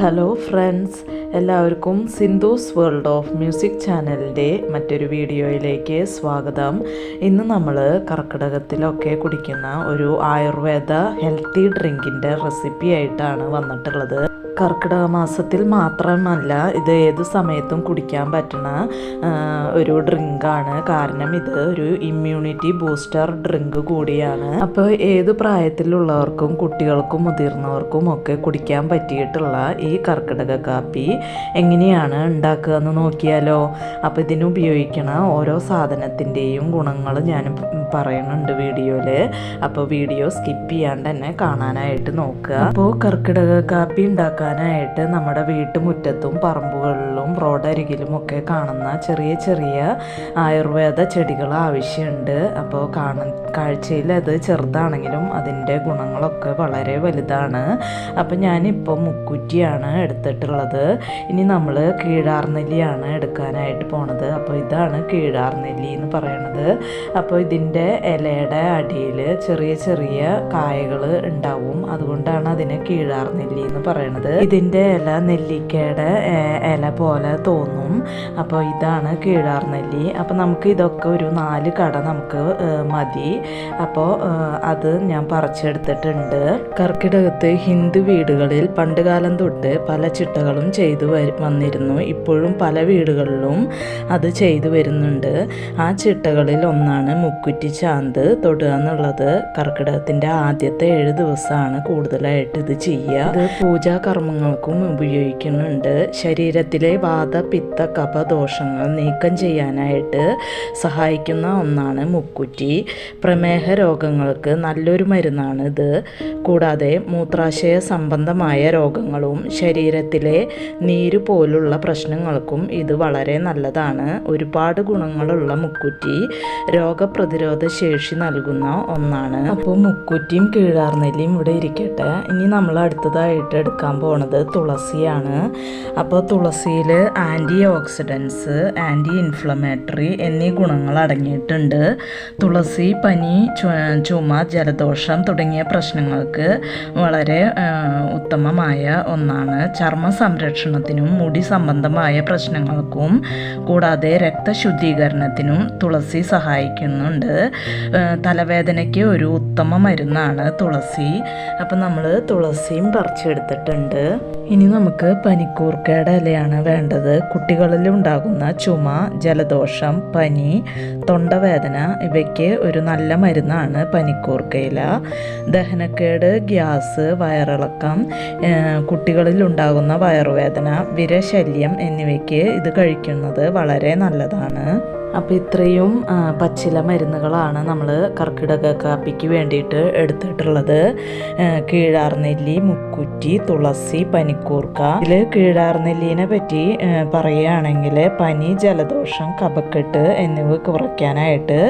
Hello friends, എല്ലാവർക്കും Sindhu's world of music ചാനലിൻ്റെ മറ്റൊരു വീഡിയോയിലേക്ക് സ്വാഗതം. ഇന്ന് നമ്മൾ കർക്കിടകത്തിലൊക്കെ കുടിക്കുന്ന ഒരു ആയുർവേദ ഹെൽത്തി ഡ്രിങ്കിൻ്റെ റെസിപ്പി ആയിട്ടാണ് വന്നിട്ടുള്ളത്. കർക്കിടക മാസത്തിൽ മാത്രമല്ല, ഇത് ഏത് സമയത്തും കുടിക്കാൻ പറ്റുന്ന ഒരു ഡ്രിങ്കാണ്. കാരണം ഇത് ഒരു ഇമ്മ്യൂണിറ്റി ബൂസ്റ്റർ ഡ്രിങ്ക് കൂടിയാണ്. അപ്പോൾ ഏത് പ്രായത്തിലുള്ളവർക്കും കുട്ടികൾക്കും മുതിർന്നവർക്കും ഒക്കെ കുടിക്കാൻ പറ്റിയിട്ടുള്ള ഈ കർക്കിടക കാപ്പി എങ്ങനെയാണ് ഉണ്ടാക്കുക എന്ന് നോക്കിയാലോ. അപ്പോൾ ഇതിന് ഉപയോഗിക്കണ ഓരോ സാധനത്തിൻ്റെയും ഗുണങ്ങൾ ഞാൻ പറയുന്നുണ്ട് വീഡിയോയിൽ. അപ്പോൾ വീഡിയോ സ്കിപ്പ് ചെയ്യാണ്ട് തന്നെ കാണാനായിട്ട് നോക്കുക. അപ്പോൾ കർക്കിടക കാപ്പി ഉണ്ടാക്കാനായിട്ട് നമ്മുടെ വീട്ടുമുറ്റത്തും പറമ്പുകളിലും റോഡരികിലും ഒക്കെ കാണുന്ന ചെറിയ ചെറിയ ആയുർവേദ ചെടികൾ ആവശ്യമുണ്ട്. അപ്പോൾ കാഴ്ചയിൽ അത് ചെറുതാണെങ്കിലും അതിൻ്റെ ഗുണങ്ങളൊക്കെ വളരെ വലുതാണ്. അപ്പോൾ ഞാനിപ്പോൾ മുക്കുറ്റിയാണ് എടുത്തിട്ടുള്ളത്. ഇനി നമ്മൾ കീഴാർനെല്ലിയാണ് എടുക്കാനായിട്ട് പോണത്. അപ്പോൾ ഇതാണ് കീഴാർനെല്ലി എന്ന് പറയണത്. അപ്പോൾ ഇതിൻ്റെ ഇലയുടെ അടിയിൽ ചെറിയ ചെറിയ കായകൾ ഉണ്ടാവും, അതുകൊണ്ടാണ് അതിനെ കീഴാർനെല്ലി എന്ന് പറയണത്. ഇതിൻ്റെ ഇല നെല്ലിക്കയുടെ ഇല പോലെ തോന്നും. അപ്പോൾ ഇതാണ് കീഴാർനെല്ലി. അപ്പോൾ നമുക്ക് ഇതൊക്കെ ഒരു 4 കട നമുക്ക് മതി. അപ്പോൾ അത് ഞാൻ പറിച്ചെടുത്തിട്ടുണ്ട്. കർക്കിടകത്ത് ഹിന്ദു വീടുകളിൽ പണ്ടുകാലം തൊട്ട് പല ചിട്ടകളും ചെയ്തു വന്നിരുന്നു. ഇപ്പോഴും പല വീടുകളിലും അത് ചെയ്തു വരുന്നുണ്ട്. ആ ചിട്ടകളിൽ ഒന്നാണ് മുക്കുറ്റി ചാന്ത് തൊടുക എന്നുള്ളത്. കർക്കിടകത്തിൻ്റെ ആദ്യത്തെ 7 ദിവസമാണ് കൂടുതലായിട്ട് ഇത് ചെയ്യുക. ഇത് പൂജാ കർമ്മങ്ങൾക്കും ഉപയോഗിക്കുന്നുണ്ട്. ശരീരത്തിലെ വാത പിത്ത കഫ ദോഷങ്ങൾ നീക്കം ചെയ്യാനായിട്ട് സഹായിക്കുന്ന ഒന്നാണ് മുക്കുറ്റി. പ്രമേഹ രോഗങ്ങൾക്ക് നല്ലൊരു മരുന്നാണ് ഇത്. കൂടാതെ മൂത്രാശയ സംബന്ധമായ രോഗങ്ങളും ശരീരത്തിലെ നീര് പോലുള്ള പ്രശ്നങ്ങൾക്കും ഇത് വളരെ നല്ലതാണ്. ഒരുപാട് ഗുണങ്ങളുള്ള മുക്കുറ്റി രോഗപ്രതിരോധ ശേഷി നൽകുന്ന ഒന്നാണ്. അപ്പോൾ മുക്കുറ്റിയും കീഴാർനെല്ലിയും ഇവിടെ ഇരിക്കട്ടെ. ഇനി നമ്മൾ അടുത്തതായിട്ട് എടുക്കാൻ പോണത് തുളസിയാണ്. അപ്പോൾ തുളസിയിൽ ആൻറ്റി ഓക്സിഡൻസ്, ആൻറ്റി ഇൻഫ്ലമേറ്ററി എന്നീ ഗുണങ്ങൾ അടങ്ങിയിട്ടുണ്ട്. തുളസി പനി, ചുമ, ജലദോഷം തുടങ്ങിയ പ്രശ്നങ്ങൾക്ക് വളരെ ഉത്തമമായ ഒന്നാണ്. ചർമ്മ സംരക്ഷണത്തിനും മുടി സംബന്ധമായ പ്രശ്നങ്ങൾക്കും കൂടാതെ രക്തശുദ്ധീകരണത്തിനും തുളസി സഹായിക്കുന്നുണ്ട്. തലവേദനയ്ക്ക് ഒരു ഉത്തമ മരുന്നാണ് തുളസി. അപ്പം നമ്മൾ തുളസിയും പറിച്ചെടുത്തിട്ടുണ്ട്. ഇനി നമുക്ക് പനിക്കൂർക്കയുടെ ഇലയാണ് വേണ്ടത്. കുട്ടികളിൽ ഉണ്ടാകുന്ന ചുമ, ജലദോഷം, പനി, തൊണ്ടവേദന ഇവയ്ക്ക് ഒരു നല്ല മരുന്നാണ് പനിക്കൂർക്കയില. ദഹനക്കേട്, ഗ്യാസ്, വയറിളക്കം, കുട്ടികളിൽ ഉണ്ടാകുന്ന വയറുവേദന, വിരശല്യം എന്നിവയ്ക്ക് ഇത് കഴിക്കുന്നത് വളരെ നല്ലതാണ്. അപ്പോൾ ഇത്രയും പച്ചില മരുന്നുകളാണ് നമ്മൾ കർക്കിടക കാപ്പിക്ക് വേണ്ടിയിട്ട് എടുത്തിട്ടുള്ളത്. കീഴാർനെല്ലി, മുക്കുറ്റി, തുളസി, പനിക്കൂർക്ക. ഇതിൽ കീഴാർനെല്ലിനെ പറ്റി പറയുകയാണെങ്കിൽ പനി, ജലദോഷം, കഫക്കെട്ട് എന്നിവ കുറയ്ക്കാനായിട്ട്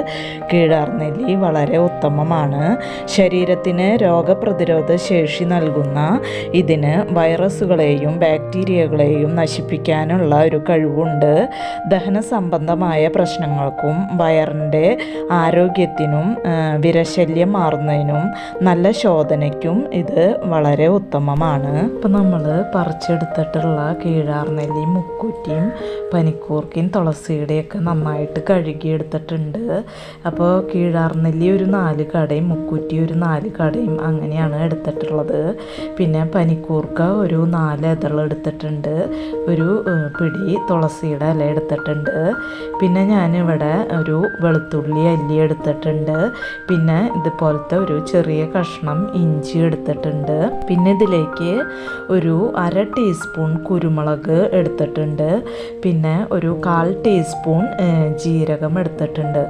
കീഴാർനെല്ലി വളരെ ഉത്തമമാണ്. ശരീരത്തിന് രോഗപ്രതിരോധ ശേഷി നൽകുന്ന ഇതിന് വൈറസുകളെയും ബാക്ടീരിയകളെയും നശിപ്പിക്കാനുള്ള ഒരു കഴിവുണ്ട്. ദഹന സംബന്ധമായ പ്രശ്നങ്ങൾക്കും വയറിൻ്റെ ആരോഗ്യത്തിനും വിരശല്യം മാറുന്നതിനും നല്ല ശോധനയ്ക്കും ഇത് വളരെ ഉത്തമമാണ്. ഇപ്പം നമ്മൾ പറിച്ചെടുത്തിട്ടുള്ള കീഴാർനെല്ലി, മുക്കുറ്റിയും പനിക്കൂർക്കയും തുളസിയുടെയൊക്കെ നന്നായിട്ട് കഴുകിയെടുത്തിട്ടുണ്ട്. അപ്പോൾ കീഴാർനെല്ലി ഒരു 4 കടയും മുക്കുറ്റി ഒരു 4 കടയും അങ്ങനെയാണ് എടുത്തിട്ടുള്ളത്. പിന്നെ പനിക്കൂർക്ക ഒരു 4 ഇതൾ എടുത്തിട്ടുണ്ട്. ഒരു പിടി തുളസിയുടെ ഇല എടുത്തിട്ടുണ്ട്. പിന്നെ ഞാനിവിടെ ഒരു വെളുത്തുള്ളി അല്ലി എടുത്തിട്ടുണ്ട്. പിന്നെ ഇതുപോലത്തെ ഒരു ചെറിയ കഷ്ണം ഇഞ്ചി എടുത്തിട്ടുണ്ട്. പിന്നെ ഇതിലേക്ക് ഒരു 1/2 ടീസ്പൂൺ കുരുമുളക് എടുത്തിട്ടുണ്ട്. പിന്നെ ഒരു 1/4 ടീസ്പൂൺ ജീരകം എടുത്തിട്ടുണ്ട്.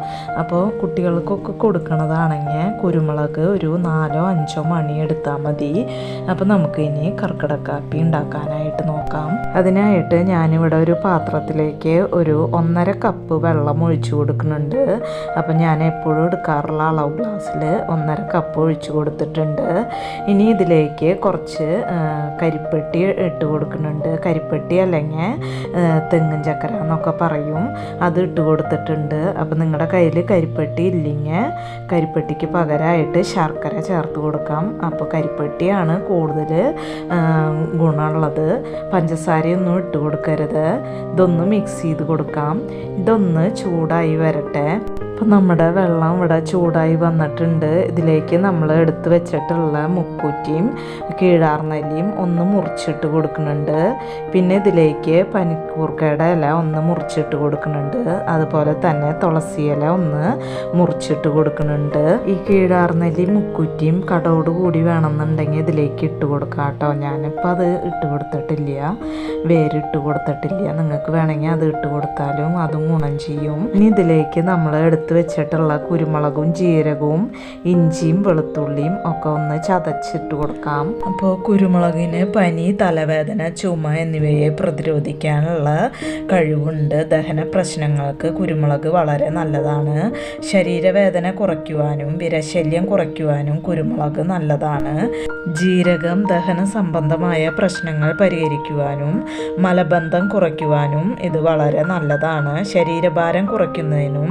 അപ്പോൾ കുട്ടികൾക്കൊക്കെ കൊടുക്കണതാണെങ്കിൽ കുരുമുളക് ഒരു 4-5 മണി എടുത്താൽ മതി. അപ്പോൾ നമുക്ക് ഇനി കർക്കിടക കാപ്പി ഉണ്ടാക്കാനായിട്ട് നോക്കാം. അതിനായിട്ട് ഞാനിവിടെ ഒരു പാത്രത്തിലേക്ക് ഒരു 1.5 കപ്പ് വെള്ളം ഒഴിച്ചു കൊടുക്കുന്നുണ്ട്. അപ്പം ഞാൻ എപ്പോഴും എടുക്കാറുള്ള അളവ് ഗ്ലാസ്സിൽ 1.5 കപ്പ് ഒഴിച്ചു കൊടുത്തിട്ടുണ്ട്. ഇനി ഇതിലേക്ക് കുറച്ച് കരിപ്പെട്ടി ഇട്ട് കൊടുക്കുന്നുണ്ട്. കരിപ്പെട്ടി അല്ലെങ്കിൽ തെങ്ങും ചക്കര എന്നൊക്കെ പറയും, അത് ഇട്ട് കൊടുത്തിട്ടുണ്ട്. അപ്പം നിങ്ങളുടെ കയ്യിൽ കരിപ്പെട്ടി ഇല്ലെങ്കിൽ കരിപ്പെട്ടിക്ക് പകരമായിട്ട് ശർക്കര ചേർത്ത് കൊടുക്കാം. അപ്പോൾ കരിപ്പെട്ടിയാണ് കൂടുതൽ ഗുണമുള്ളത്. പഞ്ചസാരയൊന്നും ഇട്ട് കൊടുക്കരുത്. ഇതൊന്ന് മിക്സ് ചെയ്ത് കൊടുക്കാം. ഇതൊന്ന് ചൂടായി വരട്ടെ. അപ്പം നമ്മുടെ വെള്ളം ഇവിടെ ചൂടായി വന്നിട്ടുണ്ട്. ഇതിലേക്ക് നമ്മൾ എടുത്ത് വെച്ചിട്ടുള്ള മുക്കുറ്റിയും കീഴാർനെല്ലിയും ഒന്ന് മുറിച്ചിട്ട് കൊടുക്കുന്നുണ്ട്. പിന്നെ ഇതിലേക്ക് പനിക്കൂർക്കയുടെ ഇല ഒന്ന് മുറിച്ചിട്ട് കൊടുക്കുന്നുണ്ട്. അതുപോലെ തന്നെ തുളസി ഇല ഒന്ന് മുറിച്ചിട്ട് കൊടുക്കുന്നുണ്ട്. ഈ കീഴാർനെല്ലി മുക്കുറ്റിയും കടോട് കൂടി വേണമെന്നുണ്ടെങ്കിൽ ഇതിലേക്ക് ഇട്ട് കൊടുക്കാം കേട്ടോ. ഞാനിപ്പോൾ അത് ഇട്ട് കൊടുത്തിട്ടില്ല, വേരിട്ട് കൊടുത്തിട്ടില്ല. നിങ്ങൾക്ക് വേണമെങ്കിൽ അത് ഇട്ട് കൊടുത്താലും അതും ഗുണം ചെയ്യും. ഇനി ഇതിലേക്ക് നമ്മൾ എടുത്ത് വെച്ചിട്ടുള്ള കുരുമുളകും ജീരകവും ഇഞ്ചിയും വെളുത്തുള്ളിയും ഒക്കെ ഒന്ന് ചതച്ചിട്ട് കൊടുക്കാം. അപ്പോൾ കുരുമുളകിന് പനി, തലവേദന, ചുമ എന്നിവയെ പ്രതിരോധിക്കാനുള്ള കഴിവുണ്ട്. ദഹന പ്രശ്നങ്ങൾക്ക് കുരുമുളക് വളരെ നല്ലതാണ്. ശരീരവേദന കുറയ്ക്കുവാനും വിരശല്യം കുറയ്ക്കുവാനും കുരുമുളക് നല്ലതാണ്. ജീരകം ദഹന സംബന്ധമായ പ്രശ്നങ്ങൾ പരിഹരിക്കുവാനും മലബന്ധം കുറയ്ക്കുവാനും ഇത് വളരെ നല്ലതാണ്. ശരീരഭാരം കുറയ്ക്കുന്നതിനും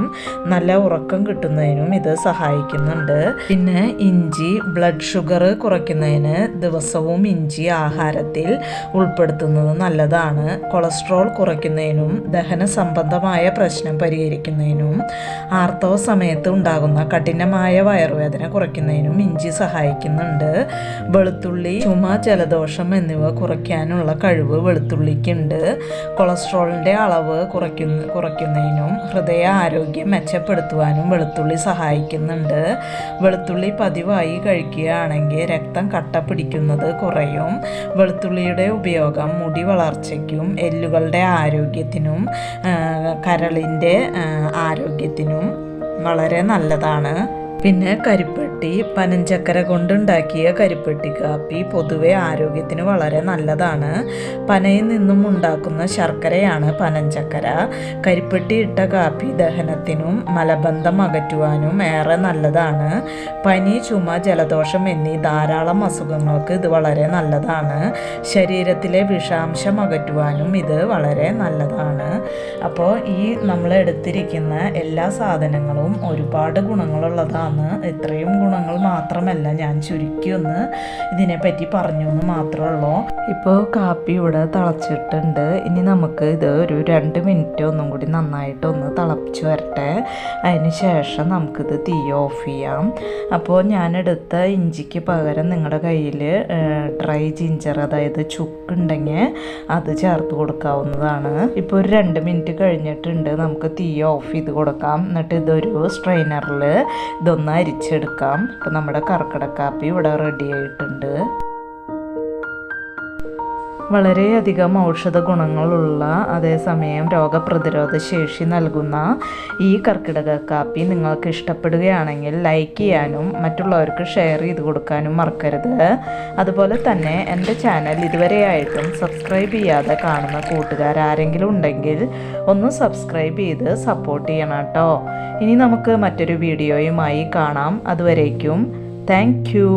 നല്ല ഉറക്കം കിട്ടുന്നതിനും ഇത് സഹായിക്കുന്നുണ്ട്. പിന്നെ ഇഞ്ചി ബ്ലഡ് ഷുഗർ കുറയ്ക്കുന്നതിന് ദിവസവും ഇഞ്ചി ആഹാരത്തിൽ ഉൾപ്പെടുത്തുന്നത് നല്ലതാണ്. കൊളസ്ട്രോൾ കുറയ്ക്കുന്നതിനും ദഹന സംബന്ധമായ പ്രശ്നം പരിഹരിക്കുന്നതിനും ആർത്തവ സമയത്ത് ഉണ്ടാകുന്ന കഠിനമായ വയറുവേദന കുറയ്ക്കുന്നതിനും ഇഞ്ചി സഹായിക്കുന്നുണ്ട്. വെളുത്തുള്ളി ചുമ, ജലദോഷം എന്നിവ കുറയ്ക്കാനുള്ള കഴിവ് വെളുത്തുള്ളിക്കുണ്ട്. കൊളസ്ട്രോളിൻ്റെ അളവ് കുറയ്ക്കുന്നതിനും ഹൃദയ ആരോഗ്യം മെച്ചപ്പെടുത്തുവാനും വെളുത്തുള്ളി സഹായിക്കുന്നുണ്ട്. വെളുത്തുള്ളി പതിവായി കഴിക്കുകയാണെങ്കിൽ രക്തം കട്ട പിടിക്കുന്നത് കുറയും. വെളുത്തുള്ളിയുടെ ഉപയോഗം മുടി വളർച്ചയ്ക്കും എല്ലുകളുടെ ആരോഗ്യത്തിനും കരളിൻ്റെ ആരോഗ്യത്തിനും വളരെ നല്ലതാണ്. പിന്നെ കരിപ്പെട്ടി, പനഞ്ചക്കര കൊണ്ടുണ്ടാക്കിയ കരിപ്പെട്ടി കാപ്പി പൊതുവെ ആരോഗ്യത്തിന് വളരെ നല്ലതാണ്. പനയിൽ നിന്നും ഉണ്ടാക്കുന്ന ശർക്കരയാണ് പനഞ്ചക്കര. കരിപ്പെട്ടി ഇട്ട കാപ്പി ദഹനത്തിനും മലബന്ധം അകറ്റുവാനും ഏറെ നല്ലതാണ്. പനി, ചുമ, ജലദോഷം എന്നീ ധാരാളം അസുഖങ്ങൾക്ക് ഇത് വളരെ നല്ലതാണ്. ശരീരത്തിലെ വിഷാംശം അകറ്റുവാനും ഇത് വളരെ നല്ലതാണ്. അപ്പോൾ ഈ നമ്മൾ എടുത്തിരിക്കുന്ന എല്ലാ സാധനങ്ങളും ഒരുപാട് ഗുണങ്ങളുള്ളതാണ്. ഇത്രയും ഗുണങ്ങൾ മാത്രമല്ല, ഞാൻ ചുരുക്കി ഒന്ന് ഇതിനെപ്പറ്റി പറഞ്ഞു എന്ന് മാത്രമേ ഉള്ളൂ. ഇപ്പോൾ കാപ്പി ഇവിടെ തിളച്ചിട്ടുണ്ട്. ഇനി നമുക്ക് ഇത് ഒരു 2 മിനിറ്റ് ഒന്നും കൂടി നന്നായിട്ടൊന്ന് തിളച്ച് വരട്ടെ. അതിന് ശേഷം നമുക്കിത് തീ ഓഫ് ചെയ്യാം. അപ്പോൾ ഞാനെടുത്ത ഇഞ്ചിക്ക് പകരം നിങ്ങളുടെ കയ്യിൽ ഡ്രൈ ജിഞ്ചർ, അതായത് ചുക്കുണ്ടെങ്കിൽ അത് ചേർത്ത് കൊടുക്കാവുന്നതാണ്. ഇപ്പോൾ ഒരു 2 മിനിറ്റ് കഴിഞ്ഞിട്ടുണ്ട്. നമുക്ക് തീ ഓഫ് ചെയ്ത് കൊടുക്കാം. എന്നിട്ട് ഇതൊരു സ്ട്രെയിനറിൽ ഇതൊന്ന് അരിച്ചെടുക്കാം. അപ്പോൾ നമ്മുടെ കർക്കിടക കാപ്പി ഇവിടെ റെഡി ആയിട്ടുണ്ട്. വളരെയധികം ഔഷധ ഗുണങ്ങളുള്ള അതേസമയം രോഗപ്രതിരോധ ശേഷി നൽകുന്ന ഈ കർക്കിടക കാപ്പി നിങ്ങൾക്ക് ഇഷ്ടപ്പെടുകയാണെങ്കിൽ ലൈക്ക് ചെയ്യാനും മറ്റുള്ളവർക്ക് ഷെയർ ചെയ്ത് കൊടുക്കാനും മറക്കരുത്. അതുപോലെ തന്നെ എൻ്റെ ചാനൽ ഇതുവരെയായിട്ടും സബ്സ്ക്രൈബ് ചെയ്യാതെ കാണുന്ന കൂട്ടുകാരാരെങ്കിലും ഉണ്ടെങ്കിൽ ഒന്ന് സബ്സ്ക്രൈബ് ചെയ്ത് സപ്പോർട്ട് ചെയ്യണം കേട്ടോ. ഇനി നമുക്ക് മറ്റൊരു വീഡിയോയുമായി കാണാം. അതുവരേക്കും താങ്ക് യു.